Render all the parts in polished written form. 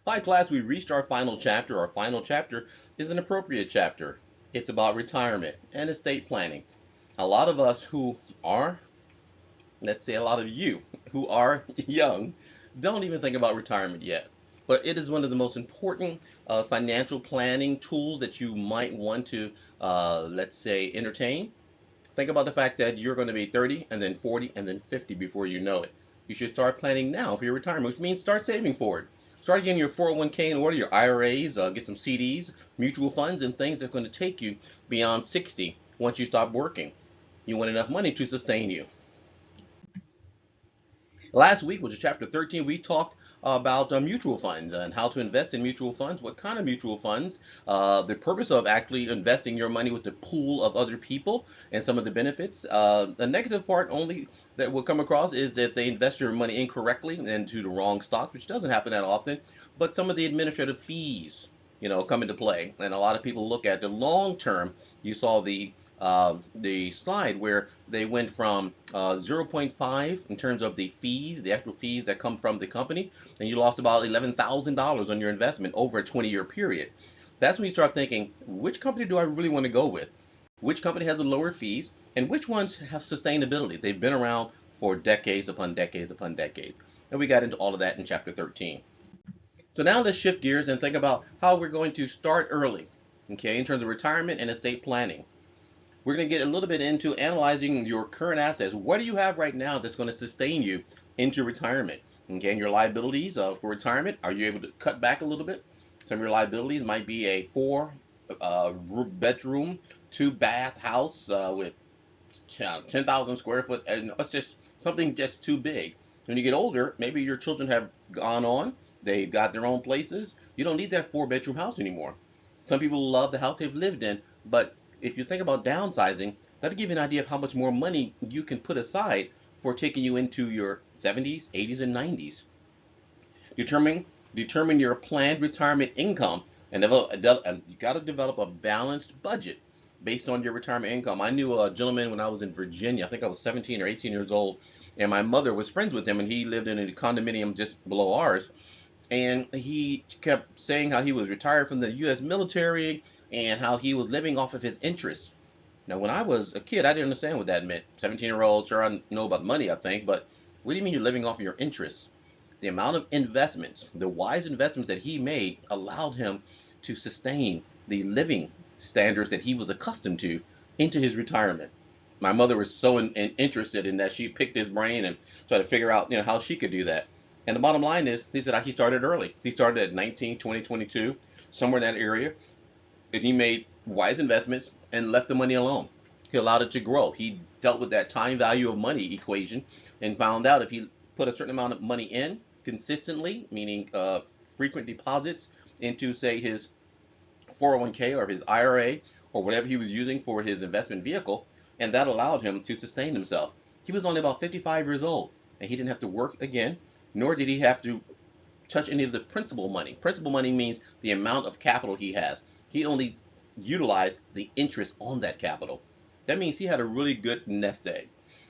Hi, class. We reached our final chapter. Our final chapter is an appropriate chapter. It's about retirement and estate planning. A lot of us who are, let's say a lot of you who are young, don't even think about retirement yet. But it is one of the most important financial planning tools that you might want to, let's say, entertain. Think about the fact that you're going to be 30 and then 40 and then 50 before you know it. You should start planning now for your retirement, which means start saving for it. Start getting your 401k in order, your IRAs, get some CDs, mutual funds, and things that are going to take you beyond 60 once you stop working. You want enough money to sustain you. Last week, which is chapter 13, we talked about mutual funds and how to invest in mutual funds, what kind of mutual funds, the purpose of actually investing your money with the pool of other people, and some of the benefits. The negative part only that will come across is that they invest your money incorrectly into the wrong stock, which doesn't happen that often, but some of the administrative fees, come into play. And a lot of people look at the long term. You saw the slide where they went from zero point 0.5 in terms of the fees, the actual fees that come from the company, and you lost about $11,000 on your investment over a 20-year period. That's when you start thinking, which company do I really want to go with? Which company has the lower fees, and which ones have sustainability? They've been around for decades upon decades upon decades. And we got into all of that in chapter 13. So now let's shift gears and think about how we're going to start early, okay, in terms of retirement and estate planning. We're going to get a little bit into analyzing your current assets. What do you have right now that's going to sustain you into retirement? Okay, and your liabilities for retirement, are you able to cut back a little bit? Some of your liabilities might be a bedroom, two bath house with 10,000 square foot, and it's just something just too big. When you get older, maybe your children have gone on, they've got their own places. You don't need that four-bedroom house anymore. Some people love the house they've lived in, but if you think about downsizing, that'll give you an idea of how much more money you can put aside for taking you into your 70s, 80s, and 90s. Determine determine your planned retirement income, and you got to develop a balanced budget based on your retirement income. I knew a gentleman when I was in Virginia. I think I was 17 or 18 years old, and my mother was friends with him, and he lived in a condominium just below ours. And he kept saying how he was retired from the U.S. military and how he was living off of his interests. Now, when I was a kid, I didn't understand what that meant. 17-year-old, sure, I know about money, I think, but what do you mean you're living off of your interests? The amount of investments, the wise investments that he made allowed him to sustain the living standards that he was accustomed to into his retirement. My mother was so interested in that she picked his brain and tried to figure out, how she could do that. And the bottom line is, he said he started early. He started at 19, 20, 22, somewhere in that area, and he made wise investments and left the money alone. He allowed it to grow. He dealt with that time value of money equation and found out if he put a certain amount of money in consistently, meaning frequent deposits into, say, his 401k or his IRA or whatever he was using for his investment vehicle, and that allowed him to sustain himself. He was only about 55 years old, and he didn't have to work again, nor did he have to touch any of the principal money. Principal money means the amount of capital he has. He only utilized the interest on that capital. That means he had a really good nest egg.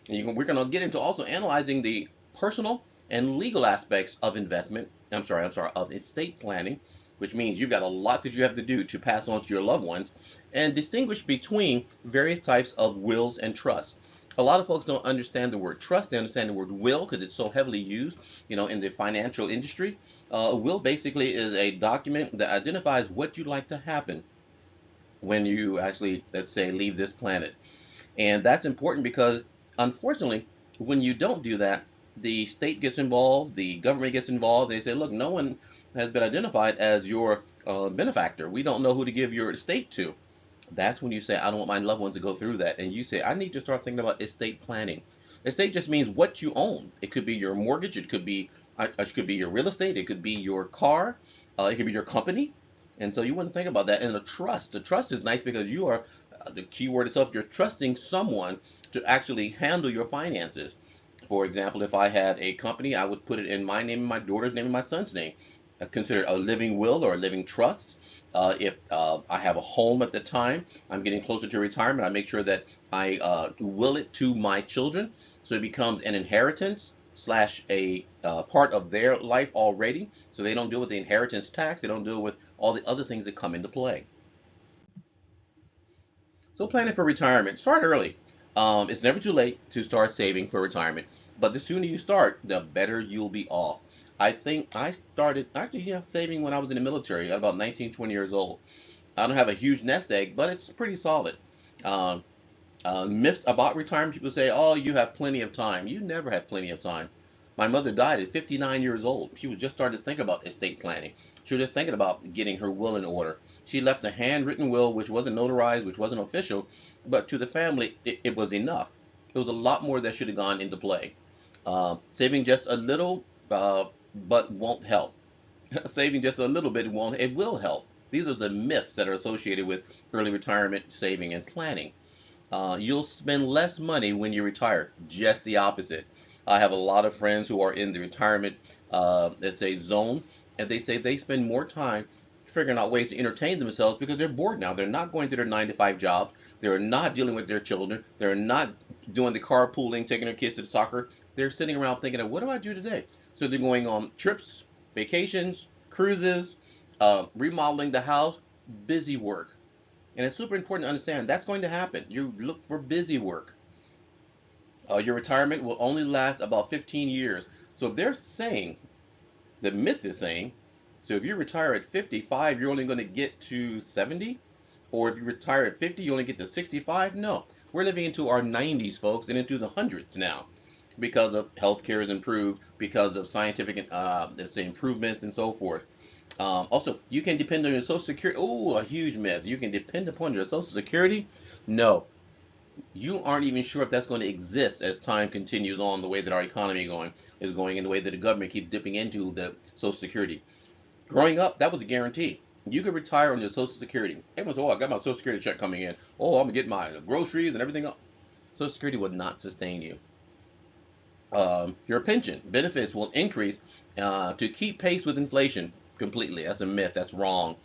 And we're going to get into also analyzing the personal and legal aspects of investment. Of estate planning, which means you've got a lot that you have to do to pass on to your loved ones, and distinguish between various types of wills and trusts. A lot of folks don't understand the word trust. They understand the word will because it's so heavily used, in the financial industry. A will basically is a document that identifies what you'd like to happen when you actually, let's say, leave this planet. And that's important because, unfortunately, when you don't do that, the state gets involved, the government gets involved. They say, look, no one has been identified as your benefactor. We don't know who to give your estate to. That's when you say, I don't want my loved ones to go through that. And you say, I need to start thinking about estate planning. Estate just means what you own. It could be your mortgage. It could be your real estate. It could be your car. It could be your company. And so you want to think about that. And the trust is nice because you are, the key word itself, you're trusting someone to actually handle your finances. For example, if I had a company, I would put it in my name and my daughter's name and my son's name. Consider a living will or a living trust. If I have a home at the time, I'm getting closer to retirement, I make sure that I will it to my children so it becomes an inheritance. slash a part of their life already, so they don't deal with the inheritance tax. They don't deal with all the other things that come into play. So planning for retirement, start early. It's never too late to start saving for retirement, but the sooner you start, the better you'll be off. I think I started actually, yeah, saving when I was in the military at about 19, 20 years old. I don't have a huge nest egg, but it's pretty solid. Um, Myths about retirement, people say, oh, you have plenty of time. You never have plenty of time. My mother died at 59 years old. She was just starting to think about estate planning. She was just thinking about getting her will in order. She left a handwritten will, which wasn't notarized, which wasn't official, but to the family, it was enough. It was a lot more that should have gone into play. Saving just a little, but won't help. Saving just a little bit won't. It will help. These are the myths that are associated with early retirement saving and planning. You'll spend less money when you retire. Just the opposite. I have a lot of friends who are in the retirement, let's say, zone, and they say they spend more time figuring out ways to entertain themselves because they're bored now. They're not going to their 9 to 5 job. They're not dealing with their children. They're not doing the carpooling, taking their kids to the soccer. They're sitting around thinking of what do I do today? So they're going on trips, vacations, cruises, remodeling the house, busy work. And it's super important to understand that's going to happen. You look for busy work. Your retirement will only last about 15 years. So they're saying, the myth is saying, so if you retire at 55, you're only going to get to 70? Or if you retire at 50, you only get to 65? No. We're living into our 90s, folks, and into the hundreds now because of healthcare is improved, because of scientific, let's say, improvements and so forth. Also, you can depend on your Social Security. Oh, a huge myth. You can depend upon your Social Security? No. You aren't even sure if that's going to exist as time continues on the way that our economy is going and the way that the government keeps dipping into the Social Security. Growing up, that was a guarantee. You could retire on your Social Security. Everyone said, oh, I got my Social Security check coming in. Oh, I'm going to get my groceries and everything else. Social Security would not sustain you. Your pension benefits will increase to keep pace with inflation completely. That's a myth. That's wrong.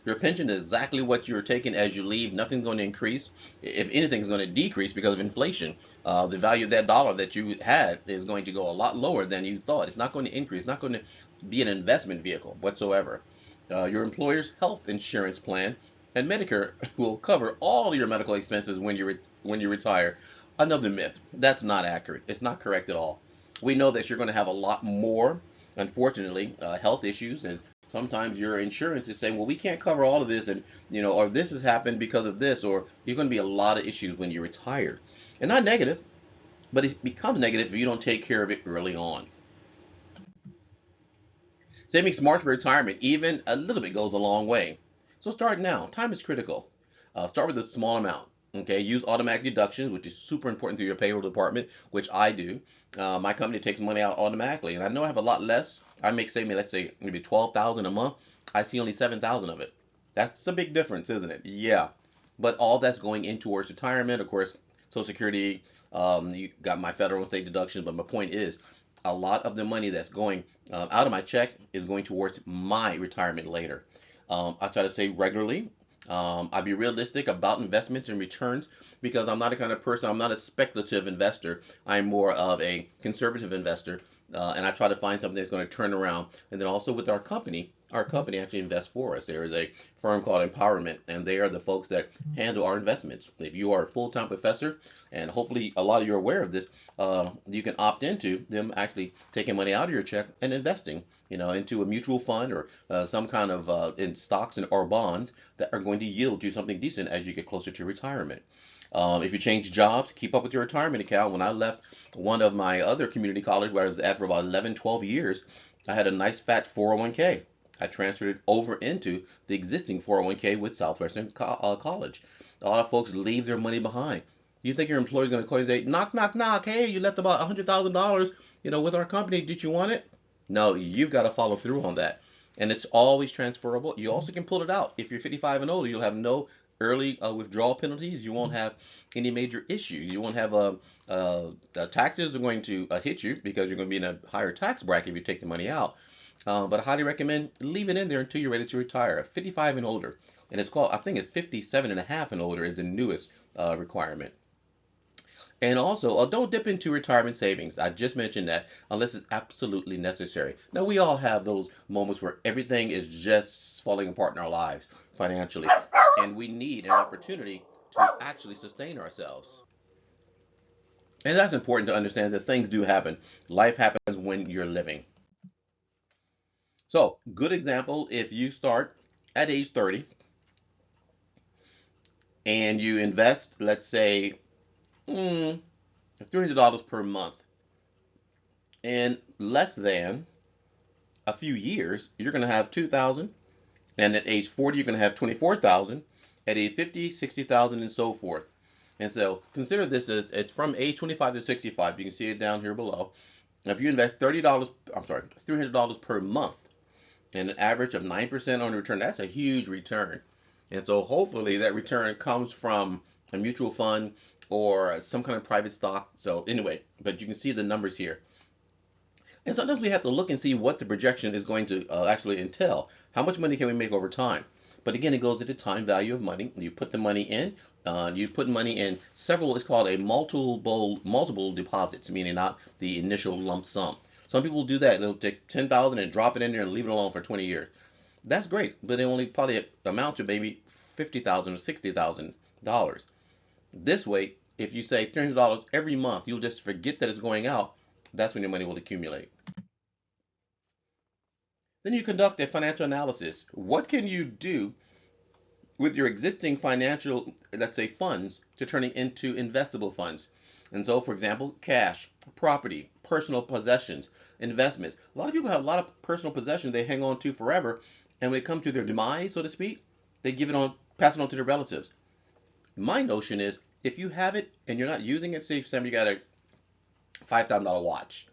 Your pension is exactly what you're taking as you leave. Nothing's going to increase. If anything, is going to decrease because of inflation. The value of that dollar that you had is going to go a lot lower than you thought. It's not going to increase. It's not going to be an investment vehicle whatsoever. Your employer's health insurance plan and Medicare will cover all your medical expenses when you retire. Another myth. That's not accurate. It's not correct at all. We know that you're going to have a lot more, unfortunately, health issues, and sometimes your insurance is saying, well, we can't cover all of this, and or this has happened because of this, or you're going to be a lot of issues when you retire. And not negative, but it becomes negative if you don't take care of it early on. Saving smart for retirement, even a little bit goes a long way. So start now. Time is critical. Start with a small amount. Okay, use automatic deductions, which is super important through your payroll department, which I do. My company takes money out automatically, and I know I have a lot less. I make, say, let's say maybe 12,000 a month. I see only 7,000 of it. That's a big difference, isn't it? Yeah, but all that's going in towards retirement, of course, Social Security. You got my federal and state deductions, but my point is, a lot of the money that's going out of my check is going towards my retirement later. I try to save regularly. I be realistic about investments and returns because I'm not the kind of person, I'm not a speculative investor. I'm more of a conservative investor. And I try to find something that's going to turn around. And then also with our company actually invests for us. There is a firm called Empowerment, and they are the folks that handle our investments. If you are a full-time professor, and hopefully a lot of you are aware of this, you can opt into them actually taking money out of your check and investing, into a mutual fund or some kind of in stocks and or bonds that are going to yield you something decent as you get closer to retirement. If you change jobs, keep up with your retirement account. When I left one of my other community college where I was at for about 11, 12 years, I had a nice fat 401k. I transferred it over into the existing 401k with Southwestern College. A lot of folks leave their money behind. You think your employer's going to call you and say, knock, knock, knock, hey, you left about $100,000, with our company. Did you want it? No, you've got to follow through on that. And it's always transferable. You also can pull it out. If you're 55 and older, you'll have no early withdrawal penalties. You won't have any major issues. You won't have taxes are going to hit you because you're going to be in a higher tax bracket if you take the money out. But I highly recommend leave it in there until you're ready to retire. 55 and older. And it's called, I think it's 57 and a half and older is the newest requirement. And also, don't dip into retirement savings. I just mentioned that unless it's absolutely necessary. Now, we all have those moments where everything is just falling apart in our lives financially, and we need an opportunity to actually sustain ourselves. And that's important to understand that things do happen. Life happens when you're living. So, good example if you start at age 30 and you invest, let's say, $300 per month in less than a few years, you're going to have 2,000, and at age 40 you're going to have 24,000, at age 50 60,000, and so forth. And so consider this as it's from age 25 to 65. You can see it down here below. If you invest $300 per month and an average of 9% on return, that's a huge return. And so hopefully that return comes from a mutual fund or some kind of private stock. So anyway, but you can see the numbers here. And sometimes we have to look and see what the projection is going to actually entail. How much money can we make over time? But again, it goes to the time value of money. You put the money in. You put money in several. It's called a multiple deposits, meaning not the initial lump sum. Some people do that. They'll take 10,000 and drop it in there and leave it alone for 20 years. That's great, but it only probably amount to maybe 50,000 or $60,000. This way, if you say $300 every month, you'll just forget that it's going out. That's when your money will accumulate. Then you conduct a financial analysis. What can you do with your existing financial, let's say, funds to turn it into investable funds? And so, for example, cash, property, personal possessions, investments. A lot of people have a lot of personal possessions they hang on to forever, and when it comes to their demise, so to speak, they give it on, pass it on to their relatives. My notion is if you have it and you're not using it, say somebody got a $5,000 watch.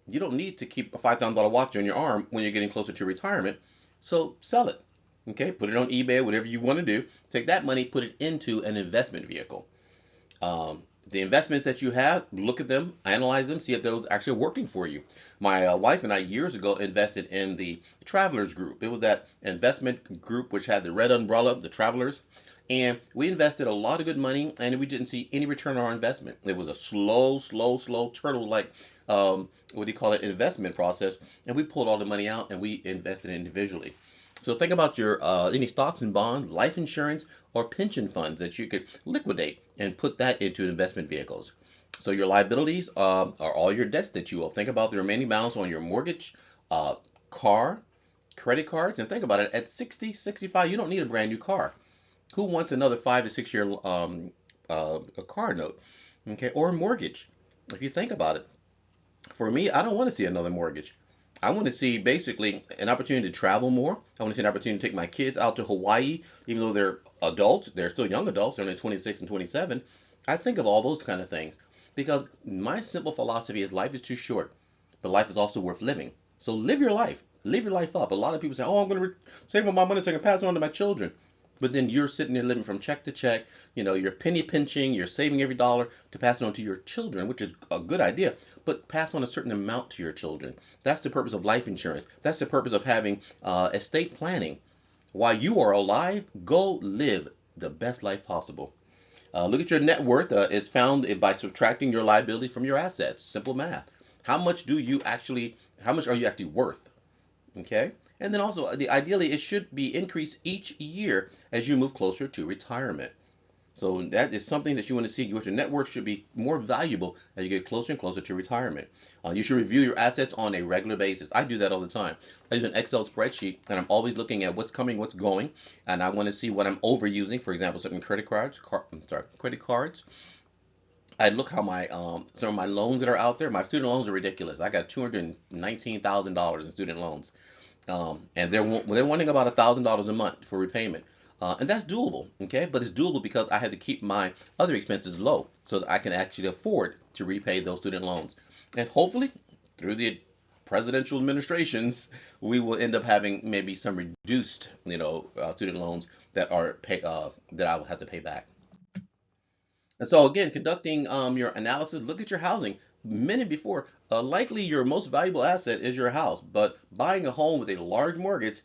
You don't need to keep a $5,000 watch on your arm when you're getting closer to retirement. So sell it. Okay, put it on eBay, whatever you want to do. Take that money, put it into an investment vehicle. The investments that you have, look at them, analyze them, see if those are actually working for you. My wife and I years ago invested in the Travelers Group. It was that investment group which had the red umbrella, the Travelers. And we invested a lot of good money, and we didn't see any return on our investment. It was a slow turtle-like, what do you call it, investment process. And we pulled all the money out and we invested individually. So think about your any stocks and bonds, life insurance, or pension funds that you could liquidate and put that into investment vehicles. So your liabilities are all your debts that you owe. Think about the remaining balance on your mortgage, uh, car, credit cards, and think about it. At 60, 65, you don't need a brand new car. Who wants another 5 to 6 year a car note, okay, or a mortgage? If you think about it, for me, I don't want to see another mortgage. I want to see basically an opportunity to travel more. I want to see an opportunity to take my kids out to Hawaii, even though they're adults. They're still young adults. They're only 26 and 27. I think of all those kind of things because my simple philosophy is life is too short, but life is also worth living. So live your life. Live your life up. A lot of people say, "Oh, I'm going to save all my money so I can pass it on to my children." But then you're sitting there living from check to check. You're penny pinching. You're saving every dollar to pass it on to your children, which is a good idea. But pass on a certain amount to your children. That's the purpose of life insurance. That's the purpose of having estate planning. While you are alive, go live the best life possible. Look at your net worth. It's found by subtracting your liability from your assets. Simple math. How much are you actually worth? Okay. And then also, ideally, it should be increased each year as you move closer to retirement. So that is something that you want to see. Your network should be more valuable as you get closer and closer to retirement. You should review your assets on a regular basis. I do that all the time. I use an Excel spreadsheet, and I'm always looking at what's coming, what's going, and I want to see what I'm overusing. For example, certain credit cards. I look how my some of my loans that are out there. My student loans are ridiculous. I got $219,000 in student loans, and they're wanting about $1,000 a month for repayment. And that's doable, okay? But it's doable because I had to keep my other expenses low so that I can actually afford to repay those student loans. And hopefully, through the presidential administrations, we will end up having maybe some reduced, student loans that I will have to pay back. And so again, conducting your analysis, look at your housing. Mentioned before, likely your most valuable asset is your house, but buying a home with a large mortgage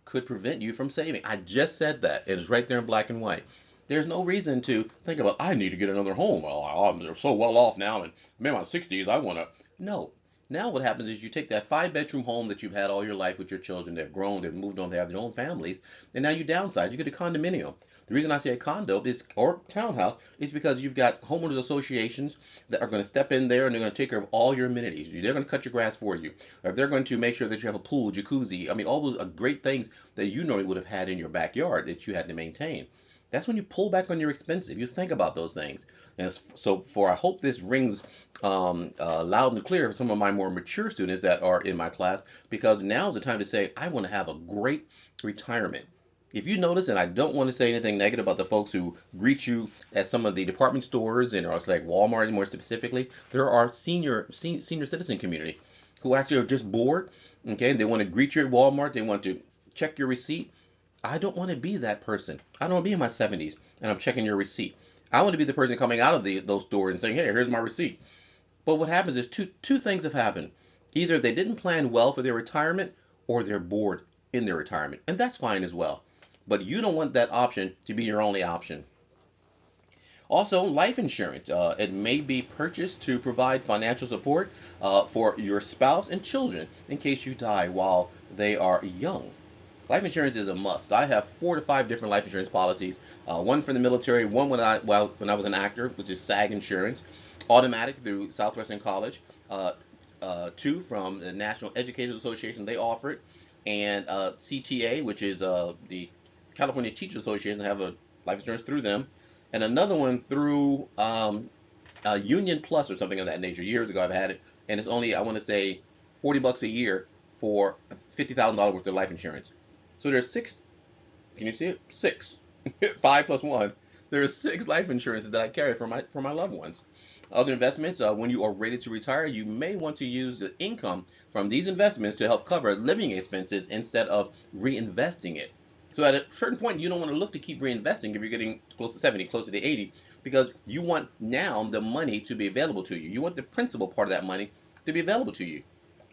could prevent you from saving. I just said that. It is right there in black and white. There's no reason to think about, I need to get another home. Well, I'm so well off now, and I'm in my 60s. I want to. No. Now what happens is you take that five-bedroom home that you've had all your life with your children. They've grown, they've moved on, they have their own families, and now you downsize. You get a condominium. The reason I say a condo is or townhouse is because you've got homeowners associations that are going to step in there and they're going to take care of all your amenities. They're going to cut your grass for you. Or they're going to make sure that you have a pool, jacuzzi. I mean, all those are great things that you normally would have had in your backyard that you had to maintain. That's when you pull back on your expenses. You think about those things. And so, I hope this rings loud and clear for some of my more mature students that are in my class, because now is the time to say, I want to have a great retirement. If you notice, and I don't want to say anything negative about the folks who greet you at some of the department stores and or it's like Walmart more specifically, there are senior citizen community who actually are just bored. Okay, they want to greet you at Walmart. They want to check your receipt. I don't want to be that person. I don't want to be in my 70s and I'm checking your receipt. I want to be the person coming out of those stores and saying, "Hey, here's my receipt." But what happens is two things have happened. Either they didn't plan well for their retirement, or they're bored in their retirement, and that's fine as well. But you don't want that option to be your only option. Also, life insurance. It may be purchased to provide financial support for your spouse and children in case you die while they are young. Life insurance is a must. I have 4 to 5 different life insurance policies. One for the military, one when I was an actor, which is SAG insurance, automatic through Southwestern College, two from the National Educators Association, they offer it, and CTA, which is the California Teachers Association, have a life insurance through them, and another one through Union Plus or something of that nature. Years ago, I've had it, and it's only, I want to say, $40 a year for $50,000 worth of life insurance. So there's six. Can you see it? Six. Five plus one. There are six life insurances that I carry for my loved ones. Other investments. When you are ready to retire, you may want to use the income from these investments to help cover living expenses instead of reinvesting it. So at a certain point, you don't want to look to keep reinvesting if you're getting close to 70, closer to 80, because you want now the money to be available to you. You want the principal part of that money to be available to you.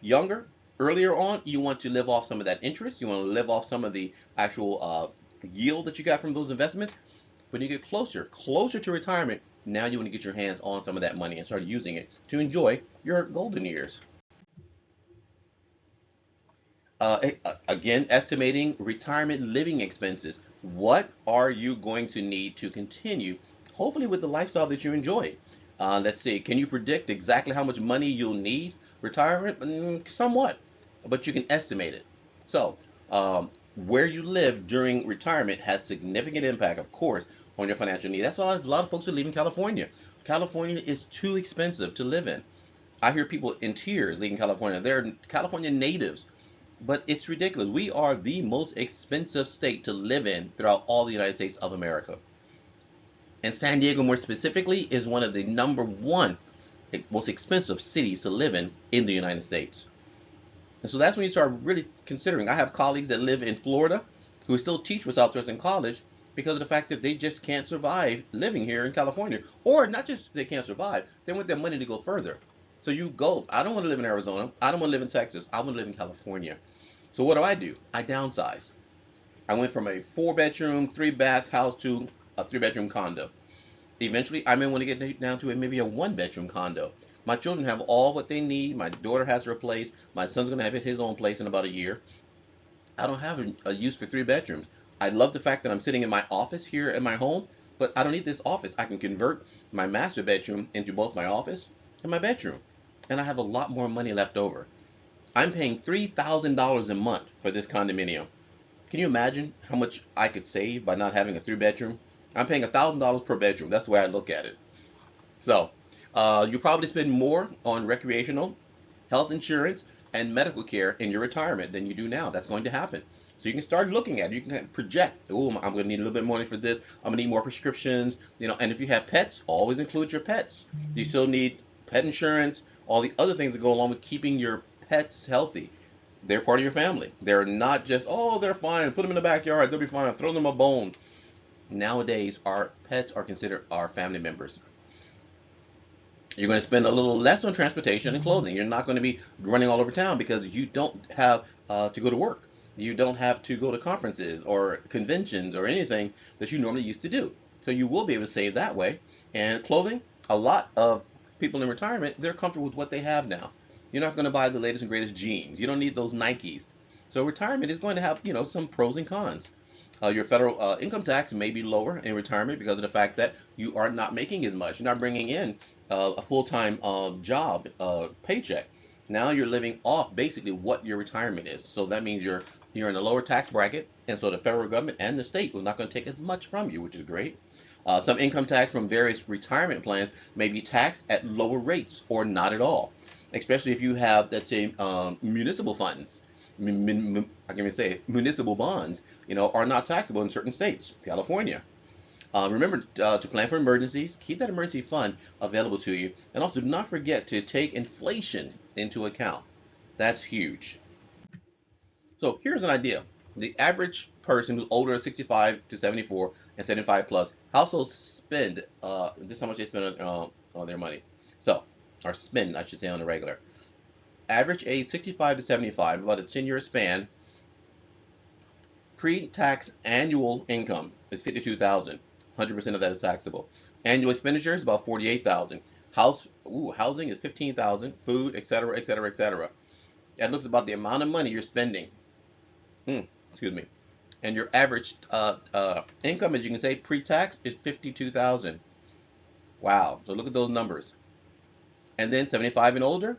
Younger, earlier on, you want to live off some of that interest. You want to live off some of the actual yield that you got from those investments. When you get closer to retirement, now you want to get your hands on some of that money and start using it to enjoy your golden years. Again, estimating retirement living expenses. What are you going to need to continue, hopefully with the lifestyle that you enjoy? Let's see, can you predict exactly how much money you'll need retirement? Somewhat, but you can estimate it. So, where you live during retirement has significant impact, of course, on your financial need. That's why a lot of folks are leaving California. California is too expensive to live in. I hear people in tears leaving California. They're California natives, but it's ridiculous. We are the most expensive state to live in throughout all the United States of America. And San Diego, more specifically, is one of the number one most expensive cities to live in the United States. And so that's when you start really considering. I have colleagues that live in Florida who still teach with Southwestern College because of the fact that they just can't survive living here in California. Or not just they can't survive, they want their money to go further. So you go, I don't want to live in Arizona. I don't want to live in Texas. I want to live in California. So what do? I downsize. I went from a 4 bedroom, 3 bath house to a 3 bedroom condo. Eventually, I may want to get down to maybe a 1 bedroom condo. My children have all what they need. My daughter has her place. My son's going to have his own place in about a year. I don't have a use for 3 bedrooms. I love the fact that I'm sitting in my office here at my home, but I don't need this office. I can convert my master bedroom into both my office and my bedroom, and I have a lot more money left over. I'm paying $3,000 a month for this condominium. Can you imagine how much I could save by not having a 3 bedroom? I'm paying $1,000 per bedroom. That's the way I look at it. So, you probably spend more on recreational, health insurance, and medical care in your retirement than you do now. That's going to happen. So you can start looking at it. You can kind of project. Oh, I'm going to need a little bit more money for this. I'm going to need more prescriptions. And if you have pets, always include your pets. You still need pet insurance, all the other things that go along with keeping your pets healthy. They're part of your family. They're not just, oh, they're fine. Put them in the backyard. They'll be fine. Throw them a bone. Nowadays, our pets are considered our family members. You're going to spend a little less on transportation and clothing. You're not going to be running all over town because you don't have to go to work. You don't have to go to conferences or conventions or anything that you normally used to do. So you will be able to save that way. And clothing, a lot of people in retirement, they're comfortable with what they have now. You're not going to buy the latest and greatest jeans. You don't need those Nikes. So retirement is going to have, some pros and cons. Your federal income tax may be lower in retirement because of the fact that you are not making as much. You're not bringing in a full-time job paycheck. Now you're living off basically what your retirement is. So that means you're in a lower tax bracket, and so the federal government and the state is not going to take as much from you, which is great. Some income tax from various retirement plans may be taxed at lower rates or not at all, especially if you have, let's say, municipal funds. I can even say municipal bonds, are not taxable in certain states. California. Remember to plan for emergencies. Keep that emergency fund available to you, and also do not forget to take inflation into account. That's huge. So here's an idea. The average person who's older than 65 to 74 and 75 plus, households spend, this is how much they spend on their money. So, or spend, I should say, on the regular. Average age 65 to 75, about a 10-year span, pre-tax annual income is 52,000. 100% of that is taxable. Annual expenditure is about 48,000. Housing is 15,000. Food, etc., etc., etc. That looks about the amount of money you're spending. Excuse me. And your average income, as you can say, pre-tax is 52,000. Wow. So look at those numbers. And then 75 and older,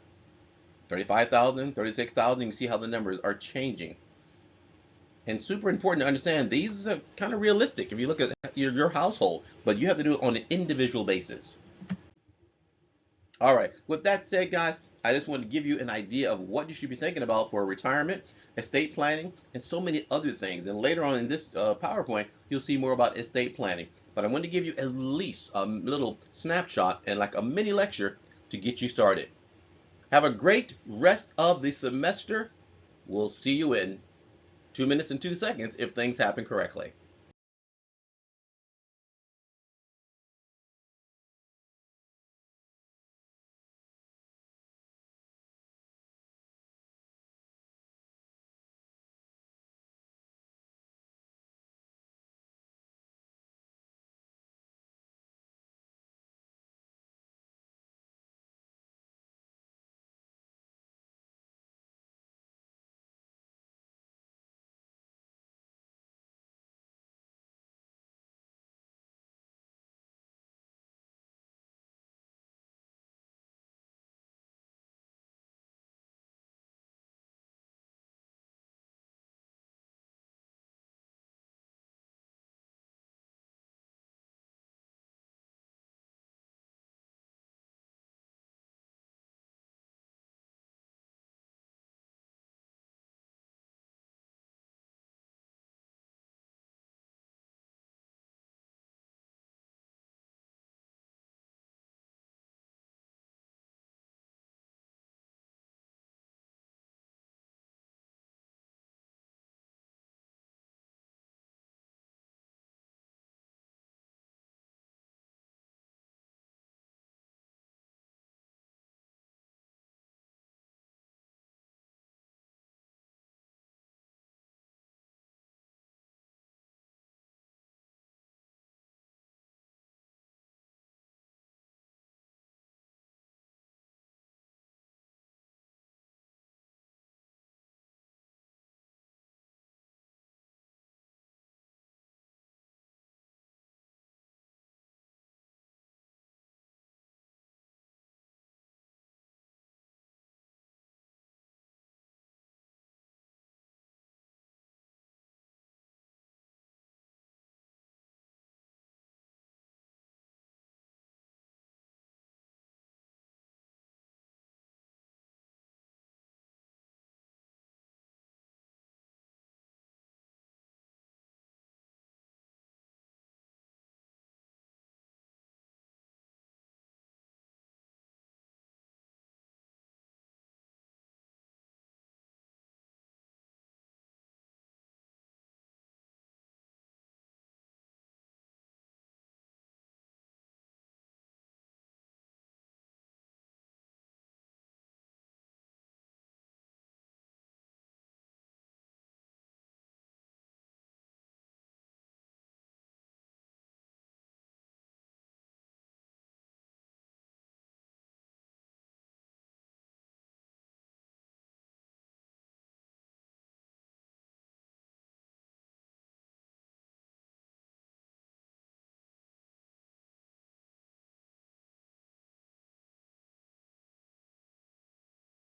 35,000, 36,000. You can see how the numbers are changing. And super important to understand, these are kind of realistic if you look at your household, but you have to do it on an individual basis. All right. With that said, guys, I just wanted to give you an idea of what you should be thinking about for retirement, estate planning, and so many other things. And later on in this PowerPoint, you'll see more about estate planning. But I wanted to give you at least a little snapshot and like a mini lecture to get you started. Have a great rest of the semester. We'll see you in 2 minutes and 2 seconds if things happen correctly.